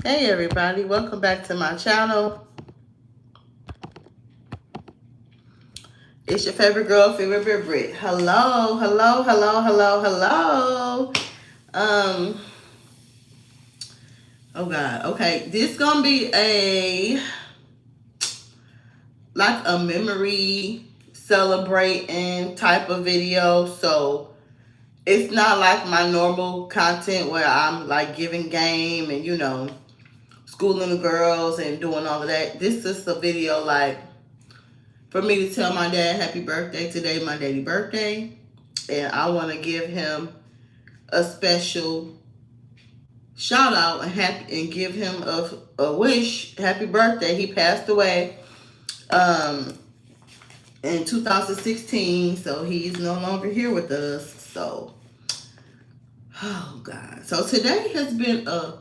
Hey everybody, welcome back to my channel. It's your favorite girl, favorite Brit. Hello, hello, hello, hello, hello. Um, oh God, okay. This gonna be like a memory celebrating type of video. So it's not like my normal content where I'm like giving game and schooling the girls and doing all of that. This is a video like for me to tell my dad happy birthday today, my daddy birthday, and I want to give him a special shout out and give him a wish, happy birthday. He passed away in 2016, so he's no longer here with us. So, oh God. So today has been a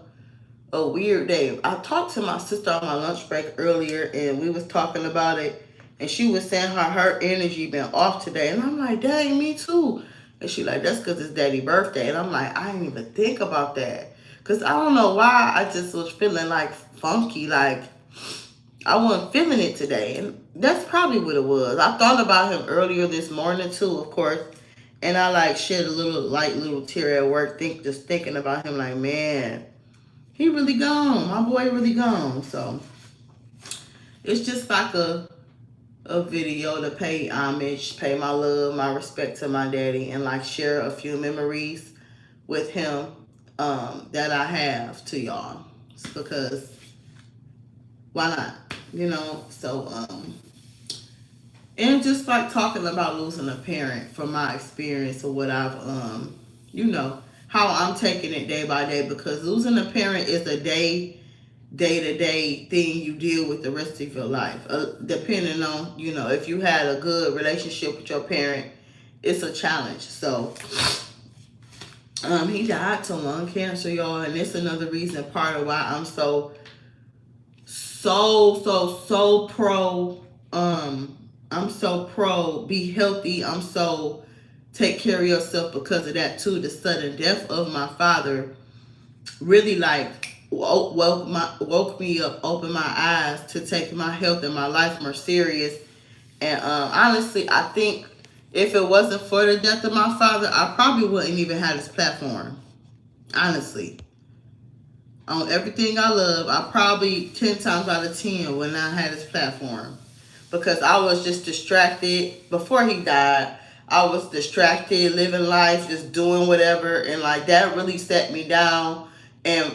weird day. I talked to my sister on my lunch break earlier, and we was talking about it. And she was saying how her energy been off today. And I'm like, dang, me too. And she like, that's because it's daddy birthday. And I'm like, I didn't even think about that. Because I don't know why I just was feeling like funky. Like, I wasn't feeling it today. And that's probably what it was. I thought about him earlier this morning too, of course. And I like shed a little tear at work, just thinking about him like, man, he really gone. My boy really gone. So it's just like a video to pay homage, pay my love, my respect to my daddy, and like share a few memories with him that I have to y'all. It's because why not? So and just like talking about losing a parent from my experience or what I've how I'm taking it day by day, because losing a parent is a day-to-day thing you deal with the rest of your life. Depending on, if you had a good relationship with your parent, it's a challenge. So, he died to lung cancer, y'all, and it's another reason, part of why I'm so pro, I'm so pro, be healthy. I'm so take care of yourself because of that too. The sudden death of my father really like woke me up, opened my eyes to take my health and my life more serious. And honestly, I think if it wasn't for the death of my father, I probably wouldn't even have this platform. Honestly, on everything I love, I probably 10 times out of 10 would not have this platform, because I was just distracted before he died. I was distracted, living life, just doing whatever, and like that really set me down and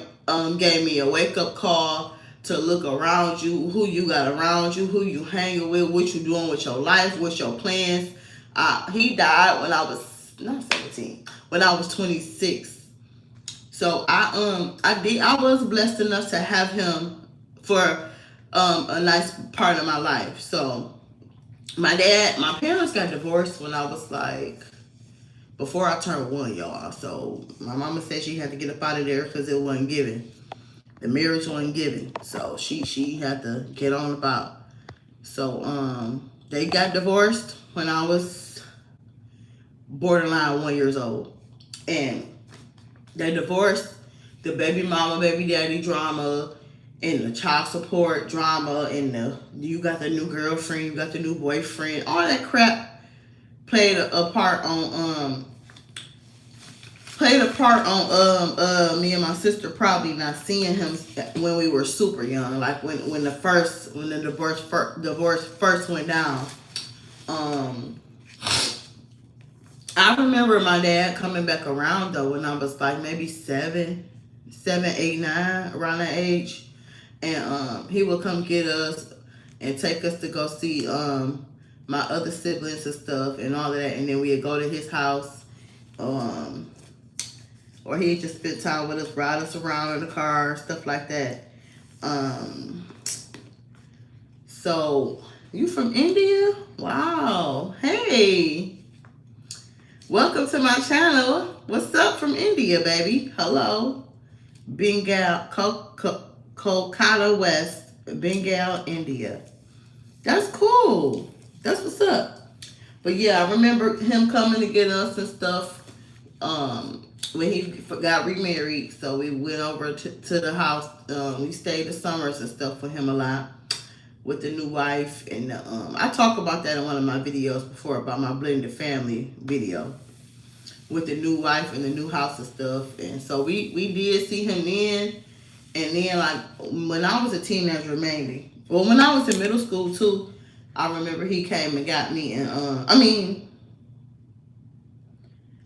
gave me a wake-up call to look around you, who you got around you, who you hanging with, what you doing with your life, what's your plans. He died when I was not 17, when I was 26. So I was blessed enough to have him for a nice part of my life. So my parents got divorced when I was like, before I turned 1, y'all. So my mama said she had to get up out of there because it wasn't giving. The marriage wasn't giving. So she had to get on about. So they got divorced when I was borderline 1 year old. And they divorced, the baby mama, baby daddy drama, and the child support drama, and you got the new girlfriend, you got the new boyfriend, all that crap played a part on me and my sister probably not seeing him when we were super young, like when the divorce first went down. I remember my dad coming back around though when I was like maybe 7, 8, 9, around that age. And he would come get us and take us to go see my other siblings and stuff and all of that. And then we'd go to his house. Or he'd just spend time with us, ride us around in the car, stuff like that. So, you from India? Wow. Hey. Welcome to my channel. What's up from India, baby? Hello. Bengal, Kolkata West, Bengal, India. That's cool. That's what's up. But yeah, I remember him coming to get us and stuff. when he got remarried. So we went over to the house. We stayed the summers and stuff with him a lot with the new wife. And I talk about that in one of my videos before about my blended family video with the new wife and the new house and stuff. And so we did see him then. And then like when I was a teenager mainly. Well, when I was in middle school too, I remember he came and got me in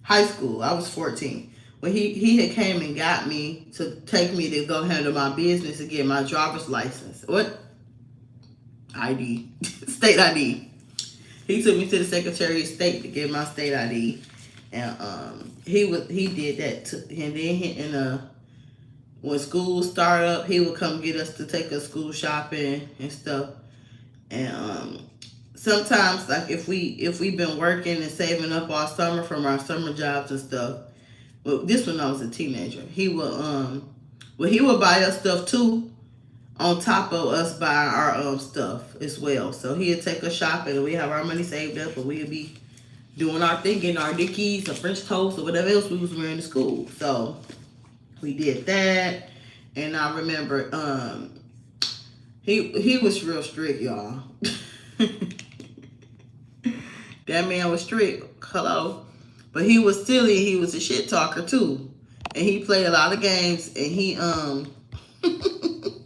high school. I was 14. When he had came and got me to take me to go handle my business and get my driver's license. What? ID. State ID. He took me to the Secretary of State to get my state ID. And he did that too. And then when school started up, he would come get us to take us school shopping and stuff. And sometimes, like if we've been working and saving up all summer from our summer jobs and stuff. Well, this when I was a teenager, he would buy us stuff too, on top of us buying our stuff as well. So he'd take us shopping and we have our money saved up, and we'd be doing our thing, getting our Dickies or French toast or whatever else we was wearing to school. So we did that, and I remember he was real strict, y'all. That man was strict. Hello. But he was silly. He was a shit talker too. And he played a lot of games, and he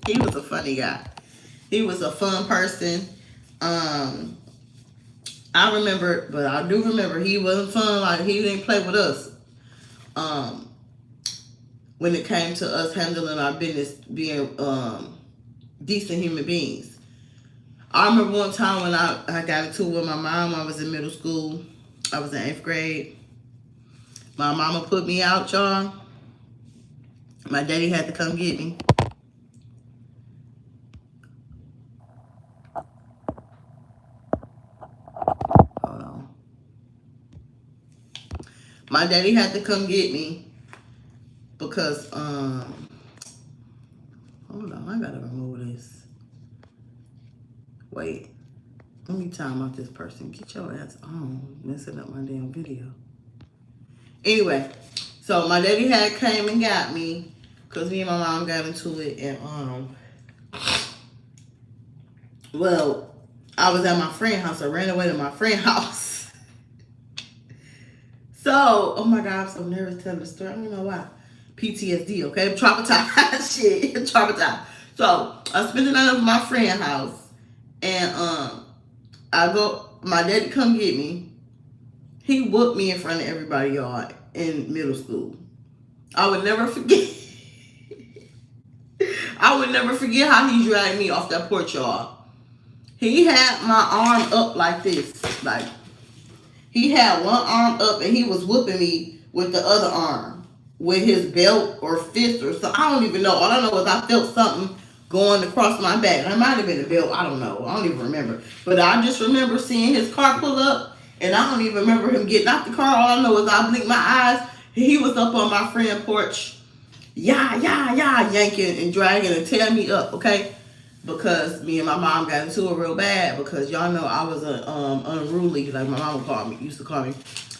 he was a funny guy. He was a fun person. I do remember he wasn't fun. Like, he didn't play with us. When it came to us handling our business, being decent human beings. I remember one time when I got into it with my mom. I was in middle school. I was in 8th grade. My mama put me out, y'all. My daddy had to come get me. Hold on. My daddy had to come get me because, hold on, I gotta remove this. Wait, let me time out this person. Get your ass on, messing up my damn video. Anyway, so my daddy had came and got me because me and my mom got into it, and well, I was at my friend's house. I ran away to my friend's house. So, oh my God, I'm so nervous telling the story. I don't know why. PTSD, okay? Traumatized. Shit, traumatized. So, I spent the night at my friend's house, and my daddy come get me. He whooped me in front of everybody, y'all, in middle school. I would never forget. I would never forget how he dragged me off that porch, y'all. He had my arm up like this. Like, he had one arm up and he was whooping me with the other arm. With his belt or fist or something. I don't even know. All I know is I felt something going across my back. It might have been a belt. I don't know. I don't even remember. But I just remember seeing his car pull up. And I don't even remember him getting out the car. All I know is I blinked my eyes. He was up on my friend's porch. Yanking and dragging and tearing me up, okay? Because me and my mom got into it real bad. Because y'all know I was an unruly, like my mama used to call me.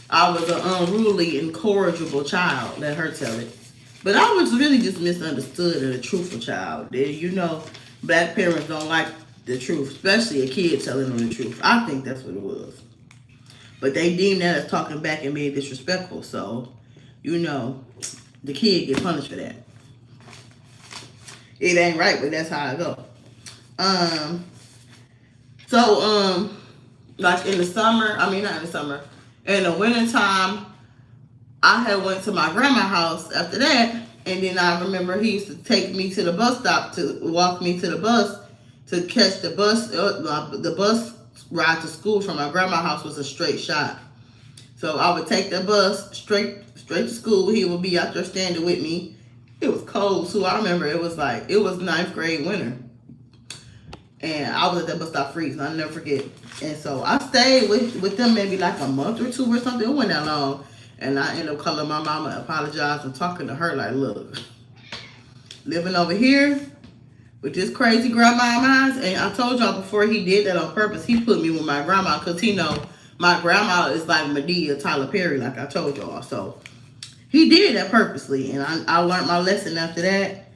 I was an unruly, incorrigible child. Let her tell it. But I was really just misunderstood and a truthful child. You know, black parents don't like the truth. Especially a kid telling them the truth. I think that's what it was. But they deemed that as talking back and being disrespectful. So, you know, the kid get punished for that. It ain't right, but that's how it go. Like in the summer, not in the summer, in the wintertime, I had went to my grandma's house after that. And then I remember he used to take me to the bus stop to walk me to the bus to catch the bus. The bus ride to school from my grandma's house was a straight shot. So I would take the bus straight to school. He would be out there standing with me. It was cold too. I remember it was 9th grade winter. And I was at that bus stop freezing. I'll never forget. And so I stayed with them maybe like a month or two or something. It wasn't that long. And I ended up calling my mama, apologizing, and talking to her like, look, living over here with this crazy grandma of mine. And I told y'all before, he did that on purpose. He put me with my grandma because he know my grandma is like Medea, Tyler Perry, like I told y'all. So He did that purposely, and I learned my lesson after that.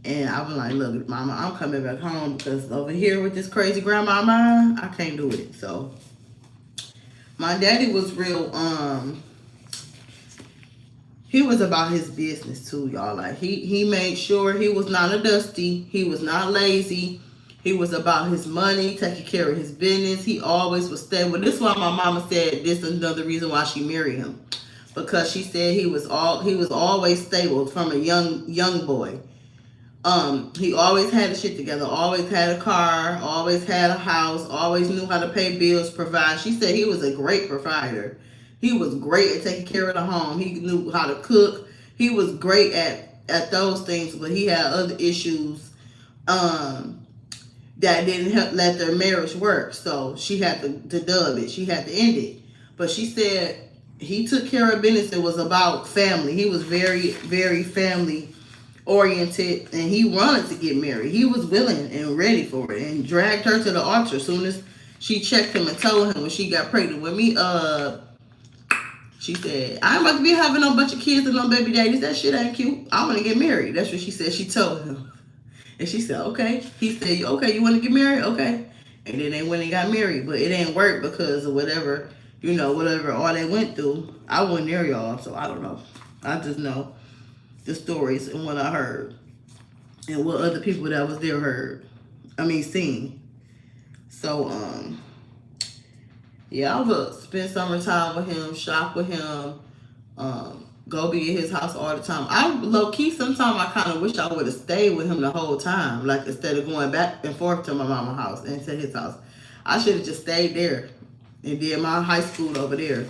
And I was like, look, mama, I'm coming back home because over here with this crazy grandma of mine, I can't do it. So my daddy was real, he was about his business too, y'all. Like he made sure he was not a dusty. He was not lazy. He was about his money, taking care of his business. He always was stable. This is why my mama said this is another reason why she married him. Because she said he was always stable from a young boy. He always had his shit together, always had a car, always had a house, always knew how to pay bills, provide. She said he was a great provider. He was great at taking care of the home. He knew how to cook. He was great at those things, but he had other issues that didn't let their marriage work. So she had to dub it. She had to end it. But she said he took care of business. It was about family. He was very, very family oriented, and he wanted to get married. He was willing and ready for it, and dragged her to the altar as soon as she checked him and told him when she got pregnant with me. She said, I ain't about to be having no bunch of kids and no baby daddies. That shit ain't cute. I want to get married. That's what she said. She told him. And she said, okay. He said, okay, you want to get married? Okay. And then they went and got married. But it didn't work because of whatever all they went through. I wasn't there, y'all, so I don't know. I just know the stories and what I heard. And what other people that was there heard. Seen. So, yeah, I would spend summertime with him, shop with him, go be at his house all the time. I low-key, sometimes I kind of wish I would have stayed with him the whole time, like instead of going back and forth to my mama's house and to his house. I should have just stayed there and did my high school over there.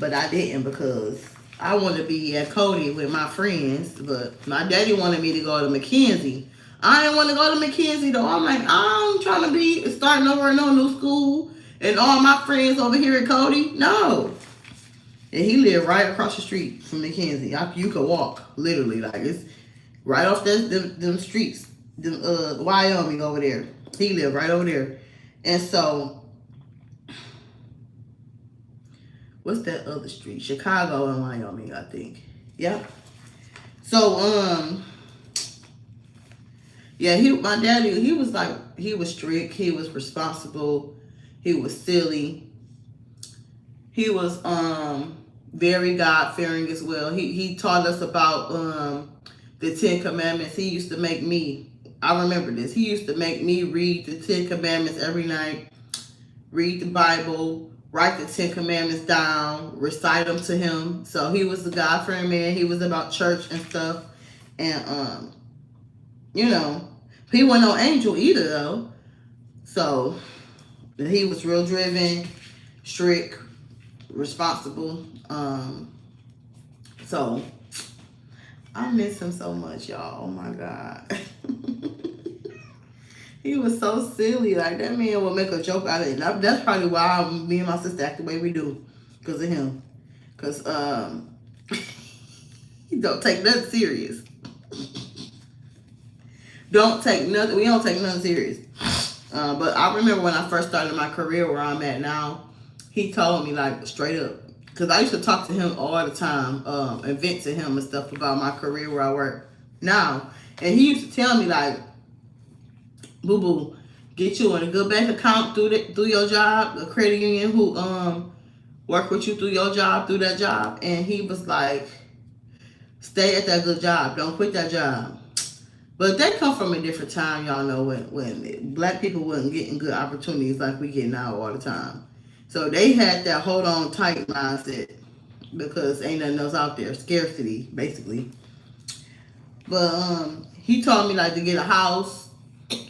But I didn't because I wanted to be at Cody with my friends, but my daddy wanted me to go to McKenzie. I didn't want to go to McKenzie though. I'm like, I'm trying to be starting over in no new school. And all my friends over here at Cody, no. And he lived right across the street from McKenzie. You could walk, literally. Like, it's right off them streets, Wyoming over there. He lived right over there. And so, what's that other street? Chicago and Wyoming, I think. Yep. So, yeah, my daddy, he was strict. He was responsible. He was silly. He was very God-fearing as well. He taught us about the Ten Commandments. He used to make me, I remember this, he used to make me read the Ten Commandments every night, read the Bible, write the Ten Commandments down, recite them to him. So he was a God-fearing man. He was about church and stuff. And, he wasn't no angel either, though. So he was real driven, strict, responsible. So I miss him so much, y'all. Oh my God. He was so silly. Like, that man would make a joke out of it. That's probably why me and my sister act the way we do. Because of him. Because he don't take nothing serious. We don't take nothing serious. But I remember when I first started my career where I'm at now, he told me, like, straight up, because I used to talk to him all the time, and vent to him and stuff about my career where I work now. And he used to tell me, like, boo-boo, get you in a good bank account through your job, the credit union who work with you through your job, through that job. And he was like, stay at that good job. Don't quit that job. But they come from a different time, y'all know, when black people wasn't getting good opportunities like we get now all the time. So they had that hold on tight mindset because ain't nothing else out there. Scarcity, basically. But he taught me, like, to get a house,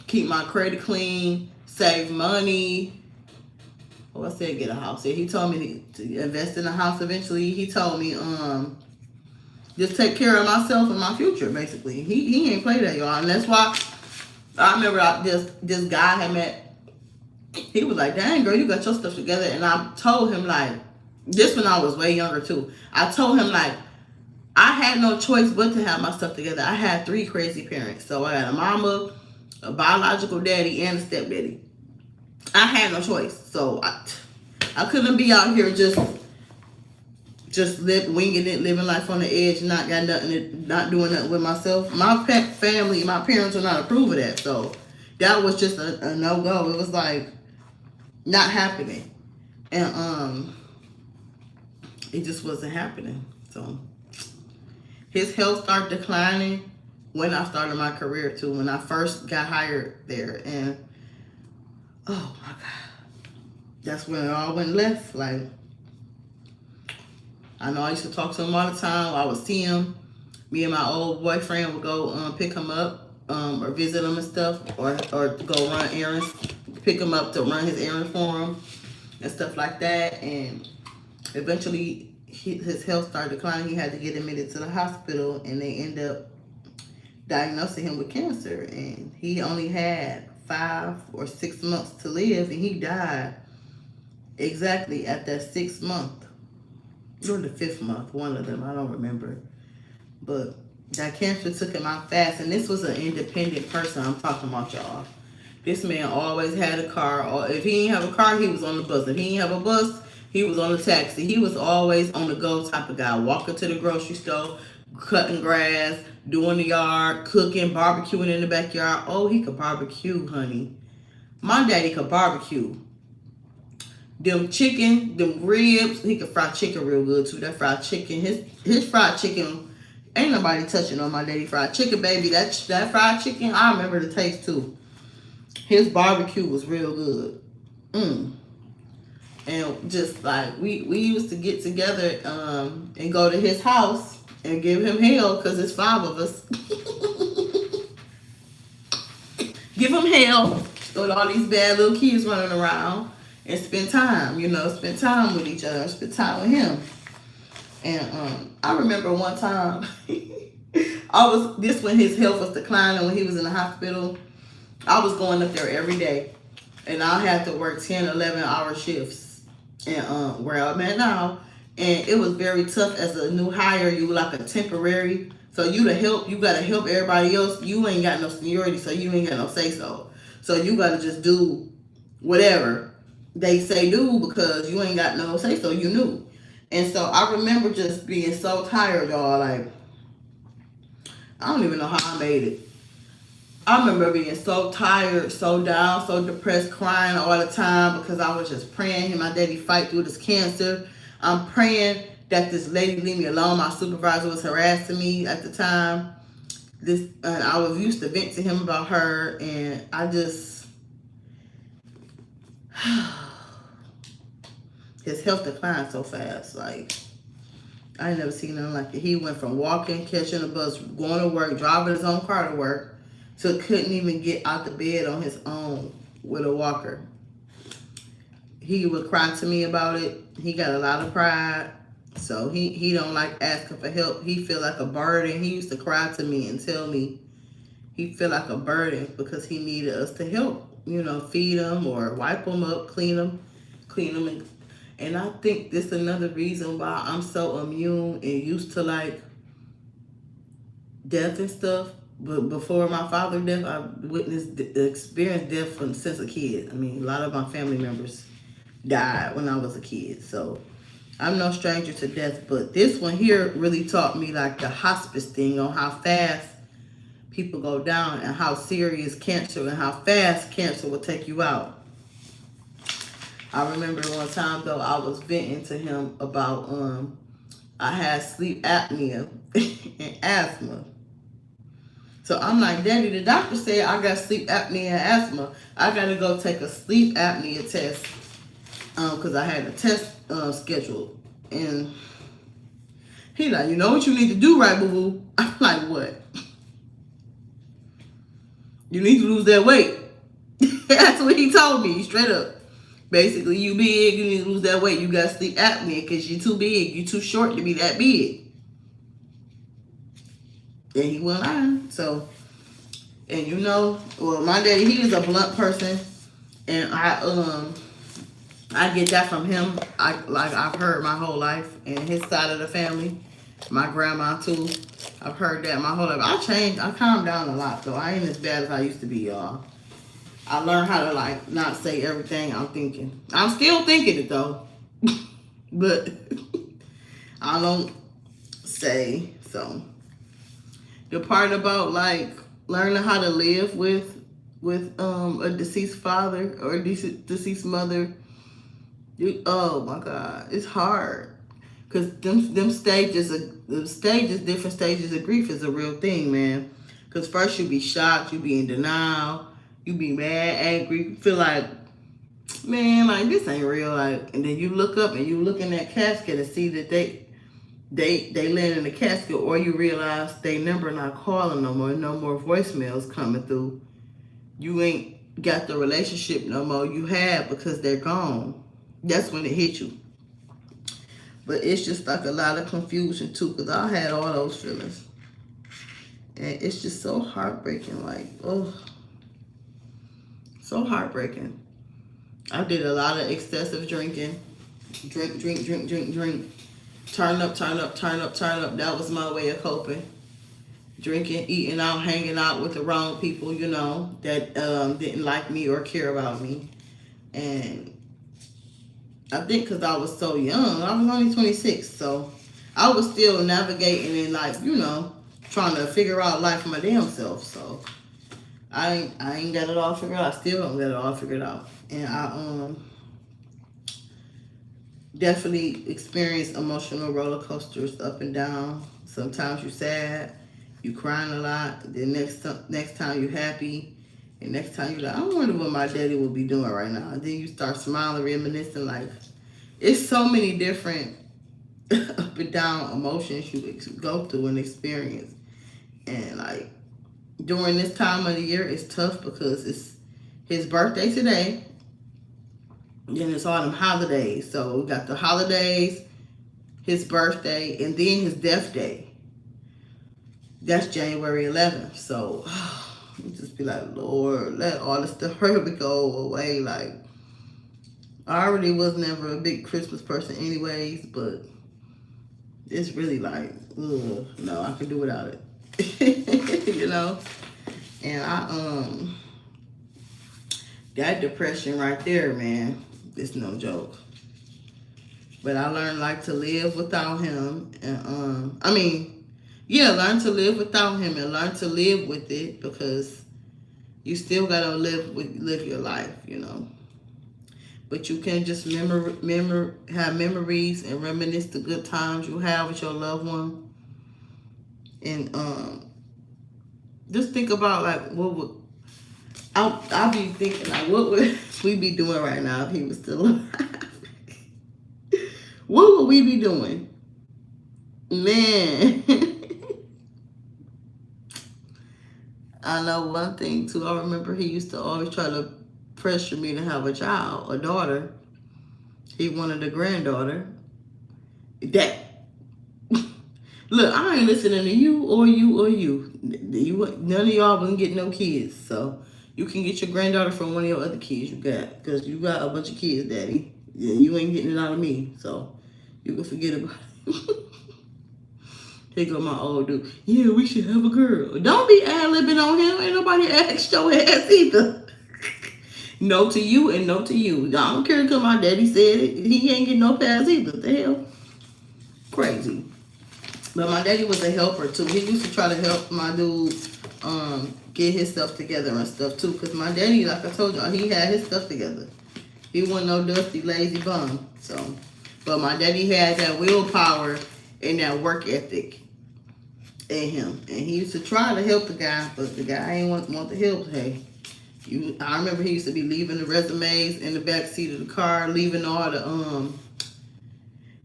keep my credit clean, save money. Oh, I said get a house. He told me to invest in a house eventually. He told me just take care of myself and my future, basically. He ain't play that, y'all. And that's why I remember this guy I had met. He was like, dang, girl, you got your stuff together. And I told him, like, this when I was way younger, too. I told him, like, I had no choice but to have my stuff together. I had 3 crazy parents. So I had a mama, a biological daddy, and a stepdaddy. I had no choice. So I couldn't be out here just just winging it, living life on the edge, not got nothing, not doing nothing with myself. My family, my parents will not approve of that. So that was just a no go. It was like not happening, and it just wasn't happening. So his health started declining when I started my career too. When I first got hired there, and oh my God, that's when it all went left. Like, I know I used to talk to him all the time. I would see him. Me and my old boyfriend would go pick him up or visit him and stuff, or go run errands, pick him up to run his errands for him and stuff like that. And eventually his health started declining. He had to get admitted to the hospital, and they ended up diagnosing him with cancer. And he only had 5 or 6 months to live, and he died exactly at that 6th month. Or the 5th month, one of them, I don't remember. But that cancer took him out fast, and this was an independent person I'm talking about, y'all. This man always had a car. Or if he didn't have a car, he was on the bus. If he didn't have a bus, he was on the taxi. He was always on the go type of guy. Walking to the grocery store, cutting grass, doing the yard, cooking, barbecuing in the backyard. Oh, he could barbecue, honey. My daddy could barbecue. Them chicken, them ribs, he could fry chicken real good too. That fried chicken, his fried chicken, ain't nobody touching on my daddy fried chicken, baby. That fried chicken, I remember the taste too. His barbecue was real good. And just like, we used to get together and go to his house and give him hell, because it's 5 of us. Give him hell with all these bad little kids running around. And spend time, spend time with each other, spend time with him. And I remember one time, when his health was declining, when he was in the hospital, I was going up there every day. And I had to work 10, 11-hour shifts, and where I'm at now. And it was very tough as a new hire. You were like a temporary. So you got to help everybody else. You ain't got no seniority, so you ain't got no say-so. So you got to just do whatever they say do, because you ain't got no say so, you knew. And so I remember just being so tired, y'all. Like, I don't even know how I made it. I remember being so tired, so down, so depressed, crying all the time, because I was just praying and my daddy fight through this cancer. I'm praying that this lady leave me alone. My supervisor was harassing me at the time. I was used to vent to him about her, and I just his health declined so fast. Like, I ain't never seen nothing like it. He went from walking, catching a bus, going to work, driving his own car to work, to couldn't even get out the bed on his own with a walker. He would cry to me about it. He got a lot of pride, so he don't like asking for help. He feel like a burden. He used to cry to me and tell me he feel like a burden because he needed us to help, feed him or wipe him up, clean him, and I think this is another reason why I'm so immune and used to like death and stuff. But before my father's death, I experienced death since a kid. I mean, a lot of my family members died when I was a kid, so I'm no stranger to death. But this one here really taught me like the hospice thing, on how fast people go down and how serious cancer and how fast cancer will take you out. I remember one time though, I was venting to him about I had sleep apnea and asthma. So I'm like, Daddy, the doctor said I got sleep apnea and asthma. I got to go take a sleep apnea test because I had a test scheduled. And he like, you know what you need to do, right, boo-boo? I'm like, what? You need to lose that weight. That's what he told me, straight up. Basically, you big, you need to lose that weight. You got sleep apnea because you're too big. You're too short to be that big. And he went lying. So, and my daddy, he is a blunt person. And I get that from him. I've heard my whole life. And his side of the family, my grandma too. I've heard that my whole life. I calmed down a lot though. I ain't as bad as I used to be, y'all. I learned how to not say everything I'm thinking. I'm still thinking it though. But I don't say so. The part about like learning how to live with a deceased father or a deceased mother, oh my God, it's hard. Cause them stages, different stages of grief is a real thing, man. Cause first you be shocked, you be in denial, you be mad, angry, you feel like, man, like this ain't real, like, and then you look up and you look in that casket and see that they land in the casket, or you realize they number not calling no more voicemails coming through. You ain't got the relationship no more you had because they're gone. That's when it hit you. But it's just like a lot of confusion too, because I had all those feelings. And it's just so heartbreaking, like, oh, so heartbreaking. I did a lot of excessive drinking. Drink. Turn up. That was my way of coping. Drinking, eating out, hanging out with the wrong people, that didn't like me or care about me. And I think because I was so young, I was only 26, so I was still navigating and like, trying to figure out life for my damn self. So I ain't got it all figured out. I still don't got it all figured out. And I definitely experienced emotional roller coasters up and down. Sometimes you're sad, you crying a lot. Then next time you're happy. And next time you're like, I wonder what my daddy would be doing right now. And then you start smiling, reminiscing. Like, it's so many different up and down emotions you go through and experience. And like, during this time of the year, it's tough because it's his birthday today. Then it's all them holidays. So we got the holidays, his birthday, and then his death day. That's January 11th. So you just be like, Lord, let all this stuff go away. Like, I already was never a big Christmas person anyways, but it's really like, ugh, no, I can do without it. And that depression right there, man, it's no joke. But I learned like to live without him, and learn to live without him and learn to live with it, because you still gotta live your life, But you can just have memories and reminisce the good times you have with your loved one, and just think about like I'll be thinking like, what would we be doing right now if he was still alive? What would we be doing, man? I know one thing too. I remember he used to always try to pressure me to have a daughter. He wanted a granddaughter. That look, I ain't listening to you or you. None of y'all wouldn't get no kids, so you can get your granddaughter from one of your other kids you got, because you got a bunch of kids, Daddy. Yeah, you ain't getting it out of me, so you can forget about it. Here go my old dude. Yeah, we should have a girl. Don't be ad-libbing on him. Ain't nobody asked your ass either. No to you and no to you. I don't care because my daddy said it. He ain't getting no pass either. The hell? Crazy. But my daddy was a helper too. He used to try to help my dude get his stuff together and stuff too. Because my daddy, like I told y'all, he had his stuff together. He wasn't no dusty, lazy bum. So, but my daddy had that willpower and that work ethic in him. And he used to try to help the guy, but the guy ain't want the help. Hey, I remember he used to be leaving the resumes in the back seat of the car, leaving all the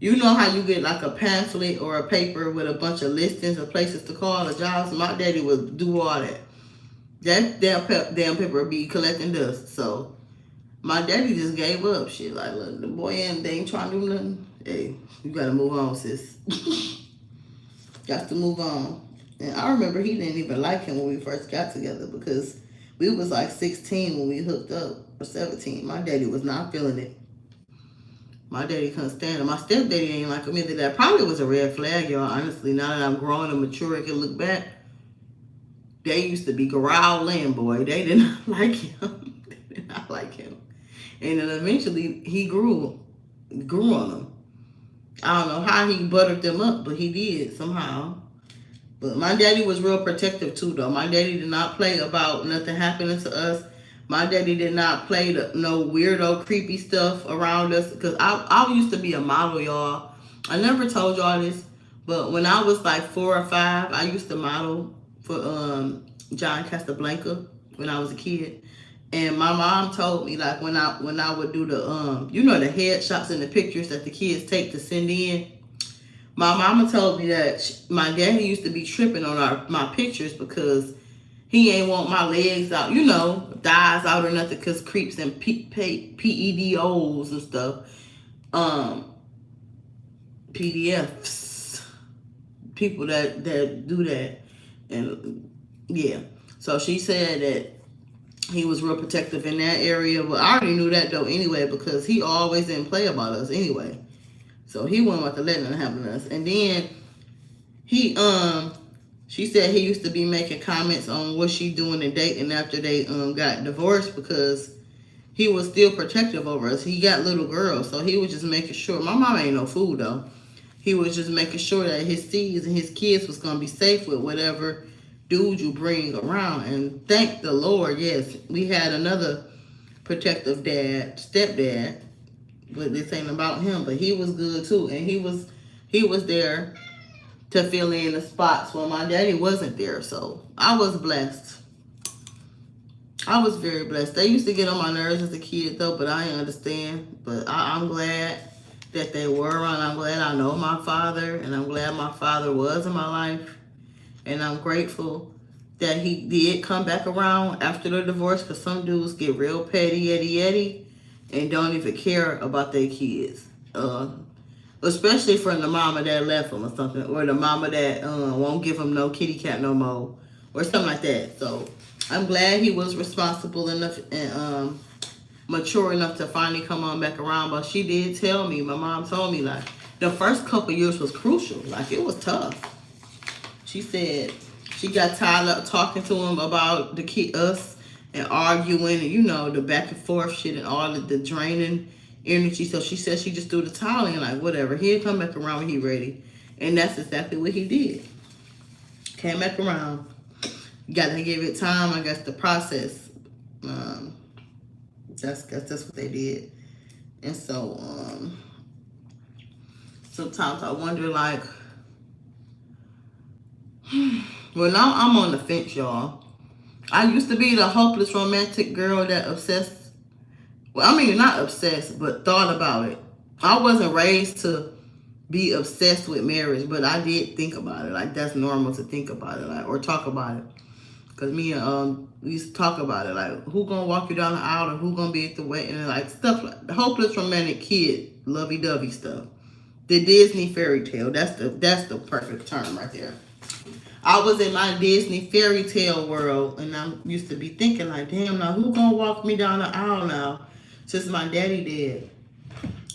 you know how you get like a pamphlet or a paper with a bunch of listings of places to call or jobs? My daddy would do all that. That damn paper would be collecting dust. So my daddy just gave up. Shit, like, look, the boy they ain't trying to do nothing. Hey, you gotta move on, sis. Got to move on. And I remember he didn't even like him when we first got together, because we was like 16 when we hooked up, or 17. My daddy was not feeling it. My daddy couldn't stand him. My stepdaddy ain't like him either. That probably was a red flag, y'all. Honestly, now that I'm grown and mature, I can look back. They used to be growling, boy. They did not like him. They did not like him. And then eventually he grew on them. I don't know how he buttered them up, but he did somehow. But my daddy was real protective too, though. My daddy did not play about nothing happening to us. My daddy did not play no weirdo, creepy stuff around us. Because I used to be a model, y'all. I never told y'all this, but when I was like 4 or 5, I used to model for John Casablanca when I was a kid. And my mom told me, like, when I would do the the headshots and the pictures that the kids take to send in. My mama told me that my daddy used to be tripping on my pictures because he ain't want my legs out, thighs out or nothing, because creeps and PEDOs and stuff, PDFs, people that do that, and yeah. So she said that he was real protective in that area, but I already knew that though anyway because he always didn't play about us anyway. So he wasn't about to let nothing happen to us. And then he she said he used to be making comments on what she doing and dating after they got divorced because he was still protective over us. He got little girls, so he was just making sure. My mom ain't no fool though. He was just making sure that his seeds and his kids was gonna be safe with whatever dude you bring around. And thank the Lord, yes, we had another protective dad, stepdad, but this ain't about him. But he was good too, and he was there to fill in the spots when my daddy wasn't there. So I was blessed. I was very blessed. They used to get on my nerves as a kid though, but I didn't understand. But I'm glad that they were around. I'm glad I know my father, and I'm glad my father was in my life. And I'm grateful that he did come back around after the divorce, because some dudes get real petty, yeti, and don't even care about their kids. Especially from the mama that left him or something, or the mama that won't give him no kitty cat no more, or something like that. So I'm glad he was responsible enough and mature enough to finally come on back around. But she did tell me, my mom told me, like, the first couple years was crucial. Like, it was tough. She said she got tired of talking to him about us and arguing and, the back and forth shit and all the draining energy. So she said she just threw the towel in, like, whatever. He'll come back around when he ready. And that's exactly what he did. Came back around. Gotta give it time, I guess, to process. That's what they did. And so sometimes I wonder, like, well, now I'm on the fence, y'all. I used to be the hopeless romantic girl that obsessed. Well, I mean, not obsessed, but thought about it. I wasn't raised to be obsessed with marriage, but I did think about it. Like, that's normal to think about it, like, or talk about it. Because me and we used to talk about it, like, who gonna walk you down the aisle, or who gonna be at the wedding, and like stuff like the hopeless romantic kid, lovey-dovey stuff. The Disney fairy tale. That's the perfect term right there. I was in my Disney fairy tale world, and I used to be thinking, like, damn, now who gonna walk me down the aisle now, since my daddy did?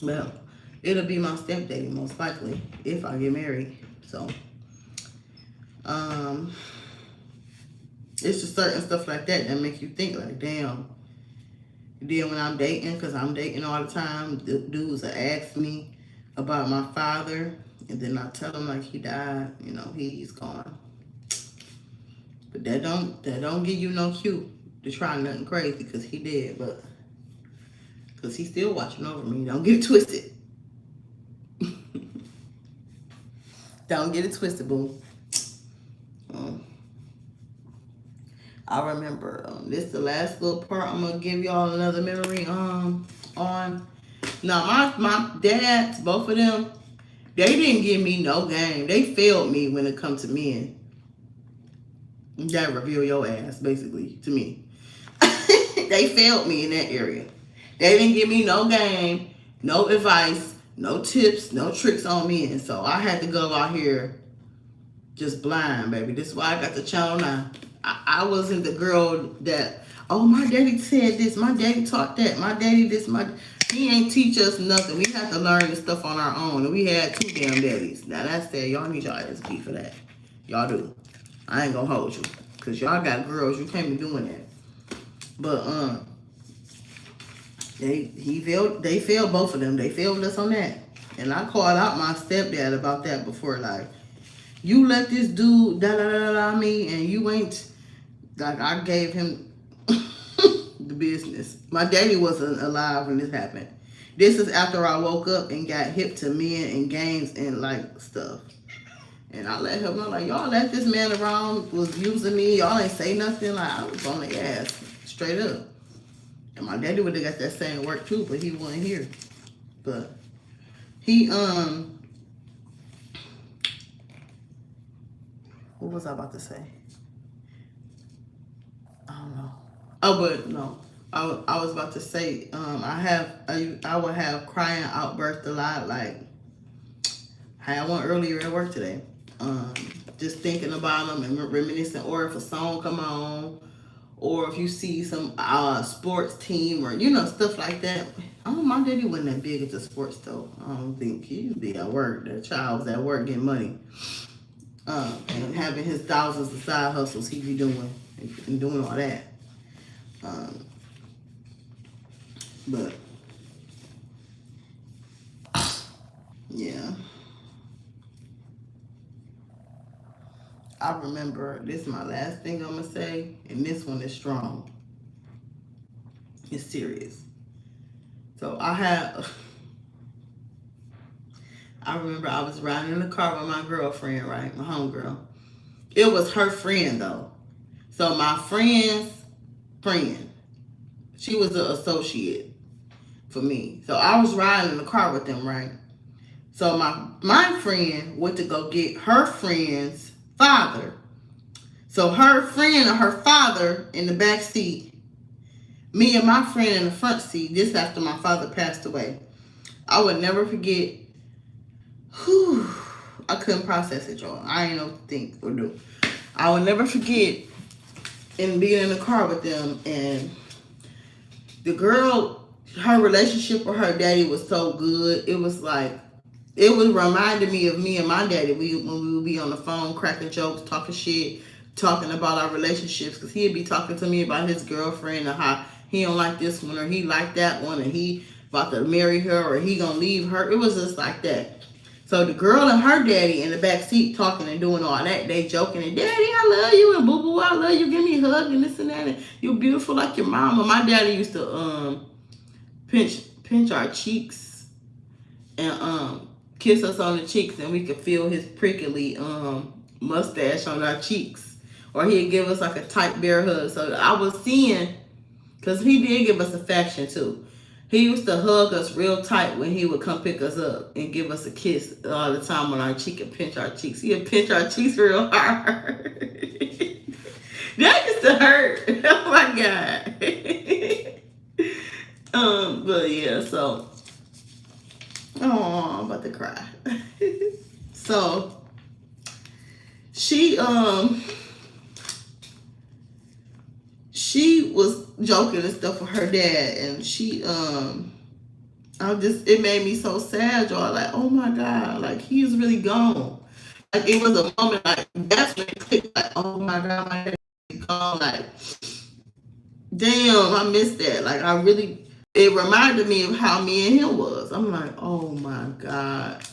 Well, it'll be my stepdaddy most likely if I get married. So, it's just certain stuff like that make you think, like, damn. Then when I'm dating, because I'm dating all the time, the dudes will ask me about my father, and then I tell them, like, he died, he's gone. But that don't give you no cue to try nothing crazy, because he did, but because he's still watching over me. Don't get it twisted. Don't get it twisted, boo. I remember, this is the last little part I'm going to give y'all another memory on. Now, my dads, both of them, they didn't give me no game. They failed me when it comes to men. That reveal your ass, basically, to me. They failed me in that area. They didn't give me no game, no advice, no tips, no tricks on me. And so I had to go out here just blind, baby. This is why I got the channel now. I wasn't the girl that, oh, my daddy said this, my daddy taught that, my daddy this, he ain't teach us nothing. We had to learn this stuff on our own. And we had 2 damn daddies. Now that's that. Y'all need y'all SB for that. Y'all do. I ain't gonna hold you. Because y'all got girls. You can't be doing that. But, they failed both of them. They failed us on that. And I called out my stepdad about that before. Like, you let this dude da da da da me, and you ain't like I gave him the business. My daddy wasn't alive when this happened. This is after I woke up and got hip to men and games and like stuff. And I let him know, like, y'all let this man around, was using me. Y'all ain't say nothing. Like, I was on the ass, straight up. And my daddy would have got that same work too, but he wasn't here. But he, what was I about to say? I don't know. Oh, but no. I was about to say, I would have crying outbursts a lot. Like, I had one earlier at work today. Just thinking about them and reminiscing, or if a song come on, or if you see some sports team, or stuff like that. My daddy wasn't that big into sports though. I don't think he'd be at work. That child was at work getting money, and having his thousands of side hustles he be doing and doing all that. But yeah. I remember, this is my last thing I'm going to say, and this one is strong. It's serious. So I remember I was riding in the car with my girlfriend, right? My homegirl. It was her friend, though. So my friend's friend, she was an associate for me. So I was riding in the car with them, right? So my friend went to go get her friend's father. So her friend and her father in the back seat, me and my friend in the front seat. This after my father passed away. I would never forget. I couldn't process it, y'all. I didn't know what to think or do. I would never forget in being in the car with them, and the girl, her relationship with her daddy was so good. It was like, it was reminded me of me and my daddy. When we would be on the phone, cracking jokes, talking shit, talking about our relationships. Because he'd be talking to me about his girlfriend and how he don't like this one or he like that one and he about to marry her or he gonna leave her. It was just like that. So the girl and her daddy in the back seat talking and doing all that. They joking and, Daddy, I love you, and boo boo, I love you. Give me a hug and this and that. And you're beautiful like your mama. My daddy used to pinch our cheeks and kiss us on the cheeks, and we could feel his prickly mustache on our cheeks. Or he'd give us like a tight bear hug. So I was seeing, because he did give us affection too. He used to hug us real tight when he would come pick us up and give us a kiss all the time on our cheek and pinch our cheeks. He'd pinch our cheeks real hard. That used to hurt. Oh my God. But yeah, so I'm about to cry. So she was joking and stuff with her dad, and it made me so sad, y'all. Like, oh my God, like he's really gone. Like it was a moment, like that's when it clicked, like, oh my God, my dad is gone. Like, damn, I missed that. Like it reminded me of how me and him was. I'm like, oh my God.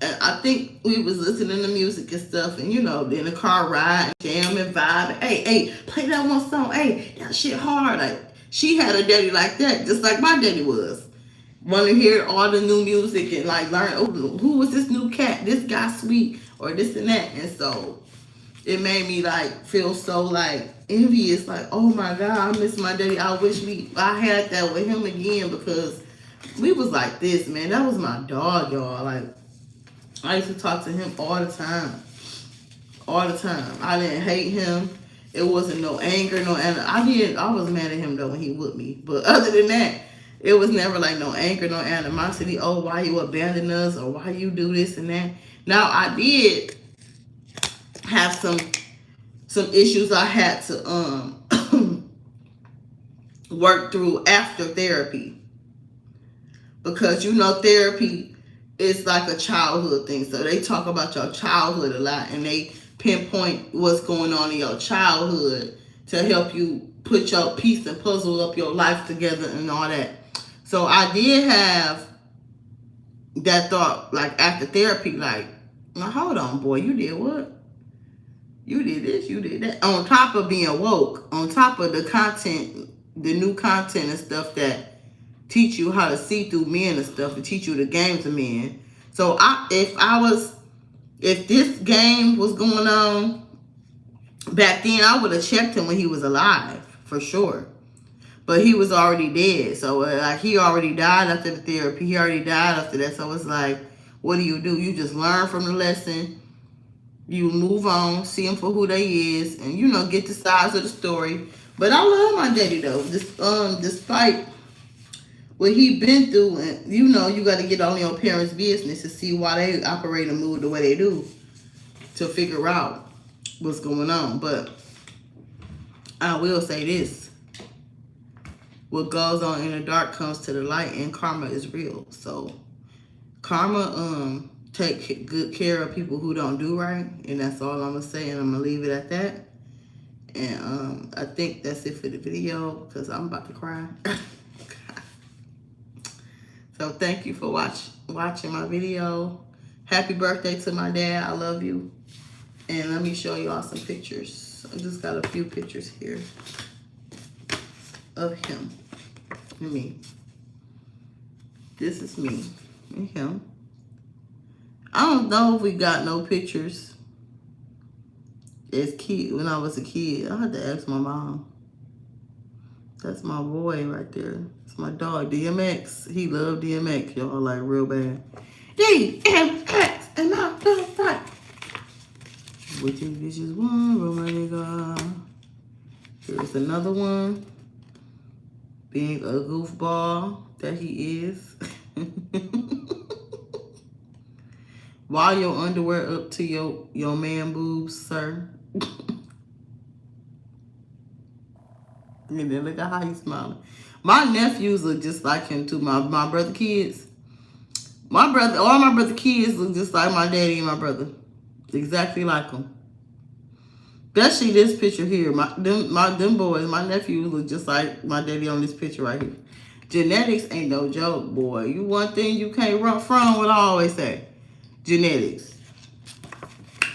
And I think we was listening to music and stuff, and in the car ride, jamming, vibing. Hey, play that one song. Hey, that shit hard. Like, she had a daddy like that, just like my daddy was. Want to hear all the new music and like learn, oh, who was this new cat? This guy sweet, or this and that. And so it made me like feel so like envious. Like, oh my God, I miss my daddy. I wish I had that with him again, because we was like this, man. That was my dog, y'all. Like, I used to talk to him all the time. All the time. I didn't hate him. It wasn't no anger, no anger. I was mad at him though when he whooped me. But other than that, it was never like no anger, no animosity. Oh, why you abandon us, or why you do this and that. Now I did have some issues I had to work through after therapy. Because therapy is like a childhood thing. So they talk about your childhood a lot, and they pinpoint what's going on in your childhood to help you put your piece and puzzle up your life together and all that. So I did have that thought, like after therapy, like, now hold on, boy, you did what? You did this, you did that. On top of being woke, on top of the content, the new content and stuff that teach you how to see through men and stuff, to teach you the games of men. So if this game was going on back then, I would have checked him when he was alive, for sure. But he was already dead. So like he already died after the therapy. He already died after that. So it's like, what do? You just learn from the lesson. You move on, see them for who they is, and get the size of the story. But I love my daddy though. Despite what he been through, and you got to get on your parents' business to see why they operate and move the way they do, to figure out what's going on. But I will say this: what goes on in the dark comes to the light, and karma is real. So karma take good care of people who don't do right, and that's all I'm gonna say, and I'm gonna leave it at that. And I think that's it for the video, because I'm about to cry. So thank you for watching my video. Happy birthday to my dad. I love you. And let me show y'all some pictures. I just got a few pictures here of him and me. This is me and him. I don't know if we got no pictures as kid when I was a kid. I had to ask my mom. That's my boy right there. It's my dog, DMX. He loved DMX, y'all, like real bad. DMX and I don't fight. Which is just one romantic guy. Here's another one. Being a goofball that he is. While your underwear up to your man boobs, sir. And then look at how he's smiling. My nephews look just like him too. My brother kids. All my brother kids look just like my daddy and my brother. Exactly like them. Especially this picture here. Them boys, my nephews look just like my daddy on this picture right here. Genetics ain't no joke, boy. You one thing you can't run from, what I always say. Genetics.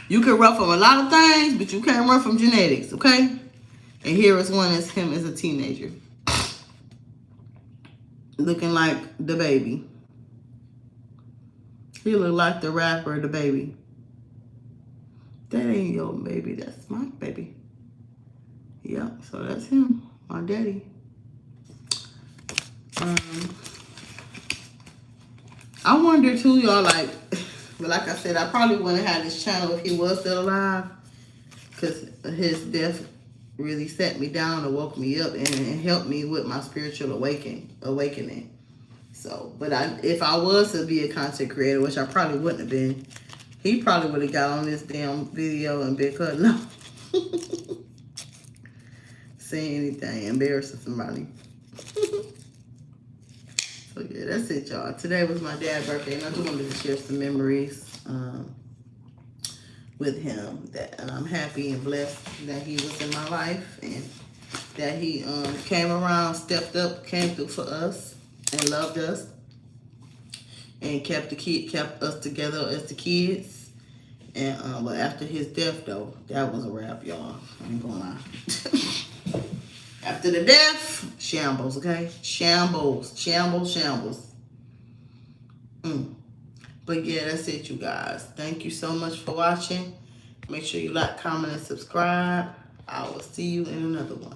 You can run from a lot of things, but you can't run from genetics, okay? And here is one as him as a teenager. Looking like the baby. He look like the rapper, the baby. That ain't your baby, that's my baby. Yeah, so that's him, my daddy. I wonder too, y'all, but like I said, I probably wouldn't have this channel if he was still alive, because his death really set me down and woke me up and helped me with my spiritual awakening. So, but if I was to be a content creator, which I probably wouldn't have been, he probably would have got on this damn video and been cutting up. Saying anything, embarrassing somebody. So yeah, that's it, y'all. Today was my dad's birthday, and I just wanted to share some memories with him, and I'm happy and blessed that he was in my life, and that he came around, stepped up, came through for us, and loved us, and kept us together as the kids. And but after his death, though, that was a wrap, y'all. I ain't gonna lie. After the death, shambles, okay? Shambles. But yeah, that's it, you guys. Thank you so much for watching. Make sure you like, comment, and subscribe. I will see you in another one.